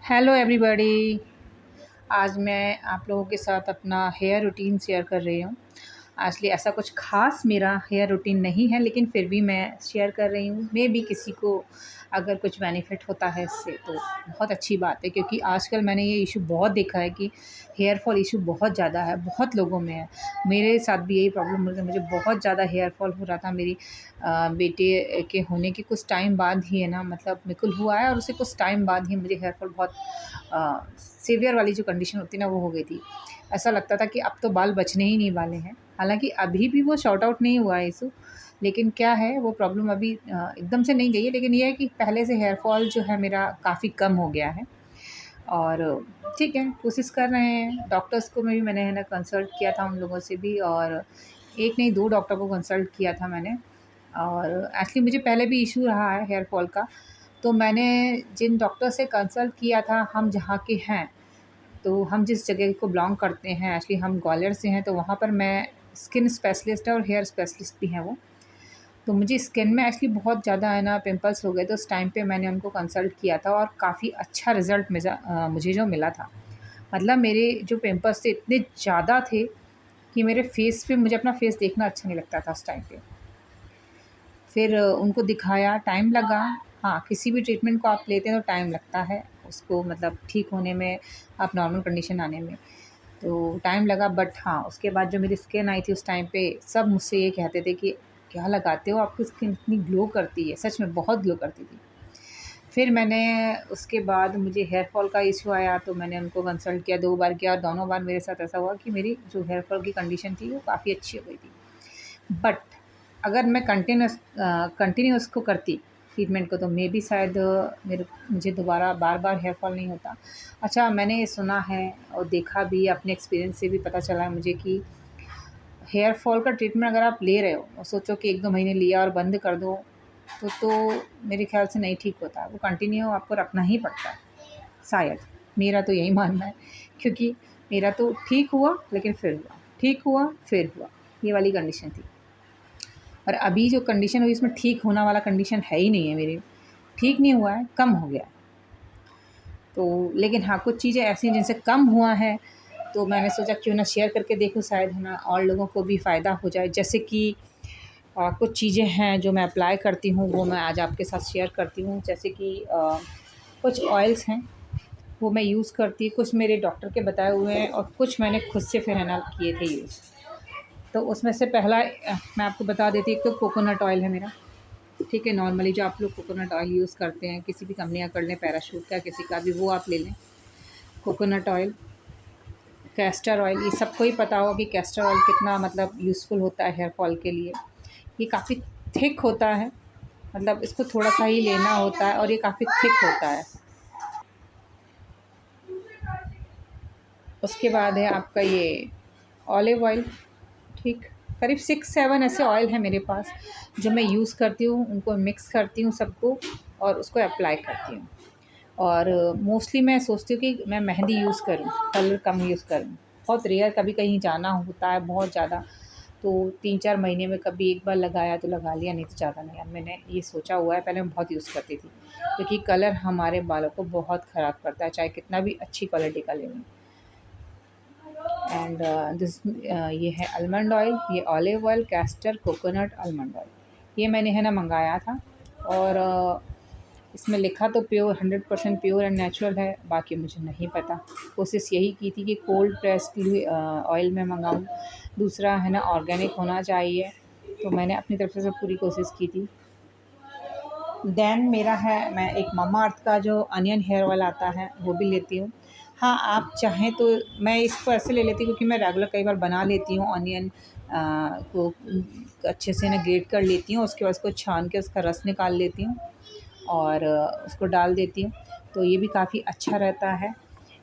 Hello everybody. आज मैं आप लोगों के साथ अपना हेयर रूटीन शेयर कर रही हूँ। एक्चुअली ऐसा कुछ ख़ास मेरा हेयर रूटीन नहीं है, लेकिन फिर भी मैं शेयर कर रही हूँ। मे बी किसी को अगर कुछ बेनिफिट होता है इससे तो बहुत अच्छी बात है, क्योंकि आजकल मैंने ये इशू बहुत देखा है कि हेयर फॉल इशू बहुत ज़्यादा है, बहुत लोगों में है। मेरे साथ भी यही प्रॉब्लम हो रही है, मुझे बहुत ज़्यादा हेयर फॉल हो रहा था। मेरी बेटे के होने के कुछ टाइम बाद ही है ना, मतलब बिल्कुल हुआ है, और उससे कुछ टाइम बाद ही मुझे हेयर फॉल बहुत सीवियर वाली जो कंडीशन होती है ना, वो हो गई थी। ऐसा लगता था कि अब तो बाल बचने ही नहीं वाले हैं। हालाँकि अभी भी वो सॉर्ट आउट नहीं हुआ है इश्यू, लेकिन क्या है, वो प्रॉब्लम अभी एकदम से नहीं गई है। लेकिन ये है कि पहले से हेयर फॉल जो है मेरा काफ़ी कम हो गया है, और ठीक है, कोशिश कर रहे हैं। डॉक्टर्स को भी मैंने है ना कंसल्ट किया था, उन लोगों से भी, और एक नहीं 2 डॉक्टर को कंसल्ट किया था मैंने। और एक्चुअली मुझे पहले भी इश्यू रहा है हेयर फॉल का। तो मैंने जिन डॉक्टर से कंसल्ट किया था, हम जहाँ के हैं, तो हम जिस जगह को बिलॉन्ग करते हैं, एक्चुअली हम ग्वालियर से हैं, तो वहाँ पर मैं स्किन स्पेशलिस्ट है और हेयर स्पेशलिस्ट भी हैं वो। तो मुझे स्किन में एक्चुअली बहुत ज़्यादा है ना पिंपल्स हो गए, तो उस टाइम पे मैंने उनको कंसल्ट किया था, और काफ़ी अच्छा रिज़ल्ट मुझे जो मिला था। मतलब मेरे जो पिंपल्स थे इतने ज़्यादा थे कि मेरे फेस पे मुझे अपना फेस देखना अच्छा नहीं लगता था उस टाइम पे। फिर उनको दिखाया, टाइम लगा। हाँ, किसी भी ट्रीटमेंट को आप लेते हैं तो टाइम लगता है उसको, मतलब ठीक होने में, आप नॉर्मल कंडीशन आने में। तो टाइम लगा, बट हाँ, उसके बाद जो मेरी स्किन आई थी उस टाइम पे, सब मुझसे ये कहते थे कि क्या लगाते हो, आपकी स्किन इतनी ग्लो करती है। सच में बहुत ग्लो करती थी। फिर मैंने उसके बाद मुझे हेयर फॉल का इश्यू आया, तो मैंने उनको कंसल्ट किया, 2 बार किया, और दोनों बार मेरे साथ ऐसा हुआ कि मेरी जो हेयर फॉल की कंडीशन थी वो काफ़ी अच्छी हो गई थी। बट अगर मैं कंटिन्यू उसको करती ट्रीटमेंट को, तो मेबी शायद मुझे दोबारा बार-बार हेयर फॉल नहीं होता। अच्छा, मैंने ये सुना है और देखा भी, अपने एक्सपीरियंस से भी पता चला है मुझे कि हेयर फॉल का ट्रीटमेंट अगर आप ले रहे हो और सोचो कि 1-2 महीने लिया और बंद कर दो, तो मेरे ख़्याल से नहीं ठीक होता है। वो कंटिन्यू आपको रखना ही पड़ता है, शायद। मेरा तो यही मानना है, क्योंकि मेरा तो ठीक हुआ, लेकिन फिर हुआ, ठीक हुआ, फिर हुआ, ये वाली कंडीशन थी। और अभी जो कंडीशन हुई, इसमें ठीक होने वाला कंडीशन है ही नहीं है मेरी। ठीक नहीं हुआ है, कम हो गया है। तो लेकिन हाँ, कुछ चीज़ें ऐसी हैं जिनसे कम हुआ है, तो मैंने सोचा क्यों ना शेयर करके देखूँ, शायद है ना और लोगों को भी फ़ायदा हो जाए। जैसे कि कुछ चीज़ें हैं जो मैं अप्लाई करती हूँ, वो मैं आज आपके साथ शेयर करती हूँ। जैसे कि कुछ ऑयल्स हैं, वो मैं यूज़ करती, कुछ मेरे डॉक्टर के बताए हुए हैं, और कुछ मैंने खुद से फिर है ना किए थे यूज़। तो उसमें से पहला मैं आपको बता देती हूँ। एक तो कोकोनट ऑयल है मेरा, ठीक है। नॉर्मली जो आप लोग कोकोनट ऑयल यूज़ करते हैं, किसी भी कंपनी का कर लें, पैराशूट का, किसी का भी, वो आप ले लें। कोकोनट ऑयल, कैस्टर ऑयल, ये सबको ही पता होगा कि कैस्टर ऑयल कितना मतलब यूज़फुल होता है हेयर फॉल के लिए। ये काफ़ी थिक होता है, मतलब इसको थोड़ा-सा ही लेना होता है, और ये काफ़ी थिक होता है। उसके बाद है आपका ये ऑलिव ऑयल, ठीक। करीब 6-7 ऐसे ऑयल हैं मेरे पास, जो मैं यूज़ करती हूँ, उनको मिक्स करती हूँ सबको, और उसको अप्लाई करती हूँ। और मोस्टली मैं सोचती हूँ कि मैं मेहंदी यूज़ करूँ, कलर कम यूज़ करूँ। बहुत रेयर, कभी कहीं जाना होता है बहुत ज़्यादा, तो 3-4 महीने में कभी एक बार लगाया तो लगा लिया, नहीं तो ज़्यादा नहीं। अब मैंने ये सोचा हुआ है, पहले मैं बहुत यूज़ करती थी, क्योंकि कलर हमारे बालों को बहुत ख़राब करता है, चाहे कितना भी अच्छी क्वालिटी का ले लें। एंड ये है आलमंड ऑयल, ये olive oil, castor, coconut, almond oil, ये मैंने है ना मंगाया था। और इसमें लिखा तो प्योर 100% प्योर एंड नेचुरल है, बाकी मुझे नहीं पता। कोशिश यही की थी कि कोल्ड प्रेस्ड ऑयल में मंगाऊँ। दूसरा है ना ऑर्गेनिक होना चाहिए, तो मैंने अपनी तरफ से पूरी कोशिश की थी। देन मेरा है, मैं एक मम्मा अर्थ का जो अनियन हेयर ऑयल आता है वो भी लेती हूँ। हाँ, आप चाहें तो मैं इसको ऐसे ले लेती हूँ, क्योंकि मैं रेगुलर कई बार बना लेती हूँ अनियन को अच्छे से ना ग्रेट कर लेती हूँ, उसके बाद उसको छान के उसका रस निकाल लेती हूँ, और उसको डाल देती हूँ। तो ये भी काफ़ी अच्छा रहता है।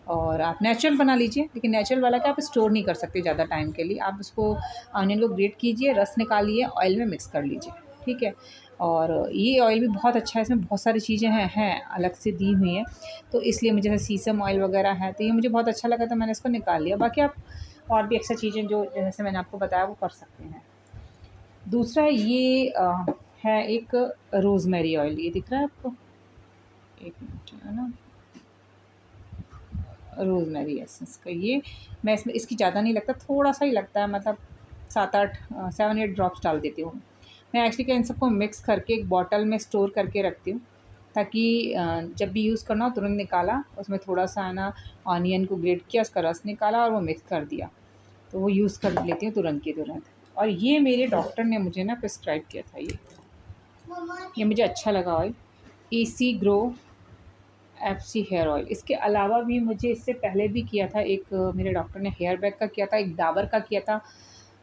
और आप नेचुरल बना लीजिए, लेकिन नेचुरल वाला क्या, आप स्टोर नहीं कर सकते ज़्यादा टाइम के लिए। आप उसको अनियन को ग्रेट कीजिए, रस निकालिए, ऑयल में मिक्स कर लीजिए, ठीक है। और ये ऑयल भी बहुत अच्छा है, इसमें बहुत सारी चीज़ें हैं अलग से दी हुई हैं, तो इसलिए मुझे, जैसे सीसम ऑयल वगैरह है, तो ये मुझे बहुत अच्छा लगा, तो मैंने इसको निकाल लिया। बाकी आप और भी एक्स्ट्रा चीज़ें जो जैसे मैंने आपको बताया वो कर सकते हैं। दूसरा ये है एक रोज़मेरी ऑयल, ये दिख रहा है आपको? 1 मिनट, है ना? रोज़मेरी एसेंस का ये मैं इसमें इसकी ज़्यादा नहीं लगता, थोड़ा सा ही लगता है, मतलब 7-8 7-8 ड्रॉप्स डाल देती हूँ। मैं एक्चुअली क्या इन सबको मिक्स करके एक बॉटल में स्टोर करके रखती हूँ, ताकि जब भी यूज़ करना हो तुरंत निकाला, उसमें थोड़ा-सा है ना ऑनियन को ग्रेट किया, उसका रस निकाला और वो मिक्स कर दिया, तो वो यूज़ कर लेती हूँ तुरंत की तुरंत। और ये मेरे डॉक्टर ने मुझे ना प्रिस्क्राइब किया था ये मुझे अच्छा लगा oil, EC grow FC hair oil. इसके अलावा भी मुझे इससे पहले भी किया था एक, मेरे डॉक्टर ने हेयर बैग का किया था, एक डाबर का किया था,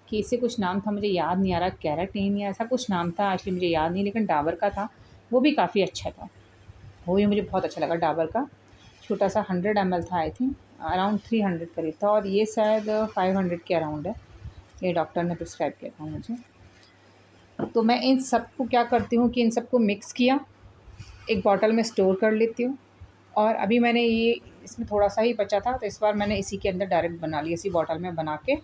कि इससे कुछ नाम था मुझे याद नहीं आ रहा, केराटिन या ऐसा कुछ नाम था, एक्चुअली मुझे याद नहीं, लेकिन डाबर का था, वो भी काफ़ी अच्छा था। वो भी मुझे बहुत अच्छा लगा डाबर का। छोटा सा 100 ml था, आई थिंक अराउंड 300 करीब था, और ये शायद 500 के अराउंड है। ये डॉक्टर ने प्रिस्क्राइब किया था मुझे। तो मैं इन सबको क्या करती हूँ कि इन सबको मिक्स किया, एक बॉटल में स्टोर कर लेती हूँ। और अभी मैंने ये इसमें थोड़ा-सा ही बचा था, तो इस बार मैंने इसी के अंदर डायरेक्ट बना लिया, इसी बॉटल में बना के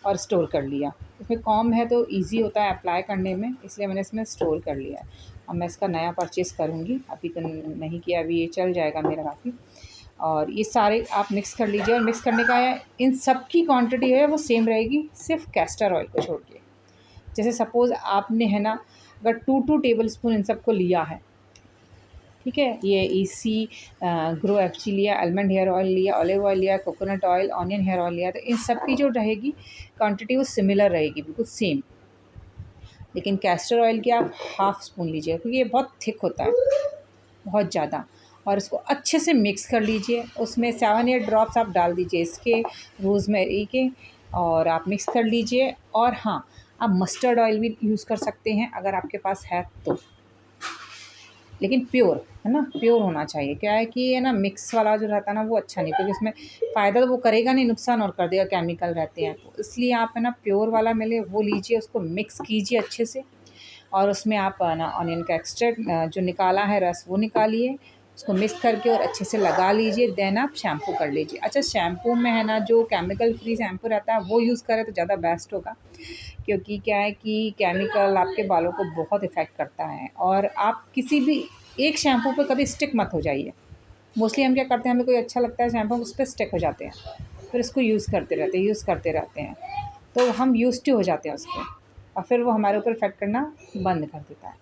और स्टोर कर लिया। इसमें कॉम्ब है तो ईज़ी होता है अप्लाई करने में, इसलिए मैंने इसमें स्टोर कर लिया है। अब मैं इसका नया परचेज़ करूँगी, अभी तो नहीं किया, अभी ये चल जाएगा मेरा काफ़ी। और ये सारे आप मिक्स कर लीजिए, और मिक्स करने का है, इन सब की क्वांटिटी है वो सेम रहेगी, सिर्फ़ कैस्टर ऑयल को छोड़ के। जैसे सपोज़ आपने है ना अगर 2-2 टेबलस्पून इन सबको लिया है, ठीक है, ये ईसी ग्रो एफजी लिया, आलमंड हेयर ऑयल लिया, ऑलिव ऑयल लिया, coconut oil, onion hair oil लिया, तो इन सब की जो रहेगी क्वांटिटी वो सिमिलर रहेगी, बिल्कुल सेम। लेकिन कैस्टर ऑयल की आप हाफ़ स्पून लीजिए, क्योंकि ये बहुत थिक होता है, बहुत ज़्यादा। और इसको अच्छे से मिक्स कर लीजिए, उसमें 7-8 ड्रॉप्स आप डाल दीजिए इसके, रोज़मेरी के, और आप मिक्स कर लीजिए। और हाँ, आप मस्टर्ड ऑयल भी यूज़ कर सकते हैं अगर आपके पास है तो, लेकिन प्योर, है ना, प्योर होना चाहिए। क्या है कि ये ना मिक्स वाला जो रहता है ना वो अच्छा नहीं, क्योंकि उसमें फ़ायदा तो वो करेगा नहीं, नुकसान और कर देगा, केमिकल रहते हैं। तो इसलिए आप है ना प्योर वाला मिले वो लीजिए, उसको मिक्स कीजिए अच्छे से, और उसमें आप ना ऑनियन का एक्सट्रैक्ट जो निकाला है रस वो निकालिए, उसको मिक्स करके और अच्छे से लगा लीजिए। देन आप शैम्पू कर लीजिए। अच्छा, शैम्पू में है ना जो केमिकल फ्री शैम्पू रहता है वो यूज़ करें तो ज़्यादा बेस्ट होगा, क्योंकि क्या है कि केमिकल आपके बालों को बहुत इफ़ेक्ट करता है। और आप किसी भी एक शैम्पू पे कभी स्टिक मत हो जाइए। मोस्टली हम क्या करते हैं, हमें कोई अच्छा लगता है शैम्पू, उस पे स्टिक हो जाते हैं, फिर उसको यूज़ करते रहते हैं, तो हम यूज़ टू हो जाते हैं उसके, और फिर वो हमारे ऊपर इफ़ेक्ट करना बंद कर देता है।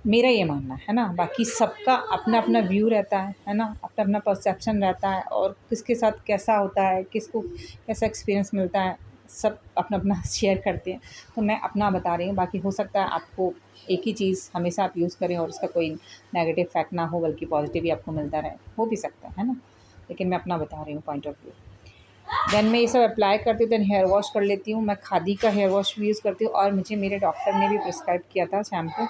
मेरा ये मानना है ना, बाकी सबका अपना अपना व्यू रहता है ना, अपना अपना परसेप्शन रहता है, और किसके साथ कैसा होता है, किसको कैसा एक्सपीरियंस मिलता है, सब अपना अपना शेयर करते हैं। तो मैं अपना बता रही हूँ, बाकी हो सकता है आपको एक ही चीज़ हमेशा आप यूज़ करें और उसका कोई नेगेटिव इफ़ेक्ट ना हो, बल्कि पॉजिटिव ही आपको मिलता रहे, हो भी सकता है ना। लेकिन मैं अपना बता रही हूँ पॉइंट ऑफ व्यू। देन मैं ये सब अप्लाई करती हूँ, देन हेयर वॉश कर लेती हूँ। मैं खादी का हेयर वॉश भी यूज़ करती हूँ, और मुझे मेरे डॉक्टर ने भी प्रिस्क्राइब किया था शैम्पू,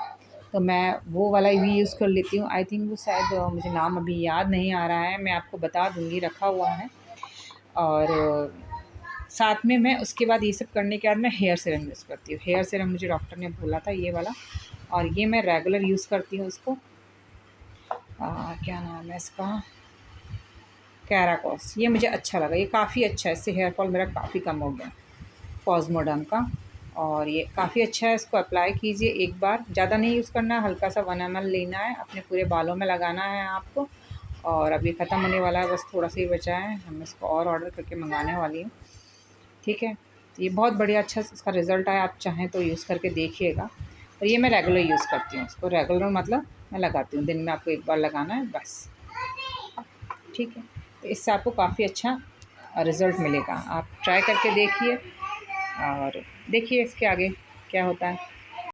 तो मैं वो वाला भी यूज़ कर लेती हूँ। आई थिंक वो शायद मुझे नाम अभी याद नहीं आ रहा है, मैं आपको बता दूँगी, रखा हुआ है। और साथ में मैं उसके बाद ये सब करने के बाद मैं हेयर सीरम यूज़ करती हूँ। हेयर सीरम मुझे डॉक्टर ने बोला था ये वाला, और ये मैं रेगुलर यूज़ करती हूँ उसको। क्या नाम है इसका, कैराकॉस। ये मुझे अच्छा लगा, ये काफ़ी अच्छा है, इससे हेयर फॉल मेरा काफ़ी कम हो गया, कॉस्मोडर्म का। और ये काफ़ी अच्छा है, इसको अप्लाई कीजिए एक बार, ज़्यादा नहीं यूज़ करना है, हल्का सा 1 ml लेना है, अपने पूरे बालों में लगाना है आपको। और अब ये ख़त्म होने वाला है, बस थोड़ा सा ही बचा है, मैं इसको और ऑर्डर करके मंगाने वाली हूँ, ठीक है। तो ये बहुत बढ़िया अच्छा इसका रिज़ल्ट आया, आप चाहें तो यूज़ करके देखिएगा। और ये मैं रेगुलर यूज़ करती हूँ इसको, रेगुलर मतलब मैं लगाती हूँ, दिन में आपको एक बार लगाना है बस, ठीक है। तो इससे आपको काफ़ी अच्छा रिज़ल्ट मिलेगा, आप ट्राई करके देखिए और देखिए इसके आगे क्या होता है।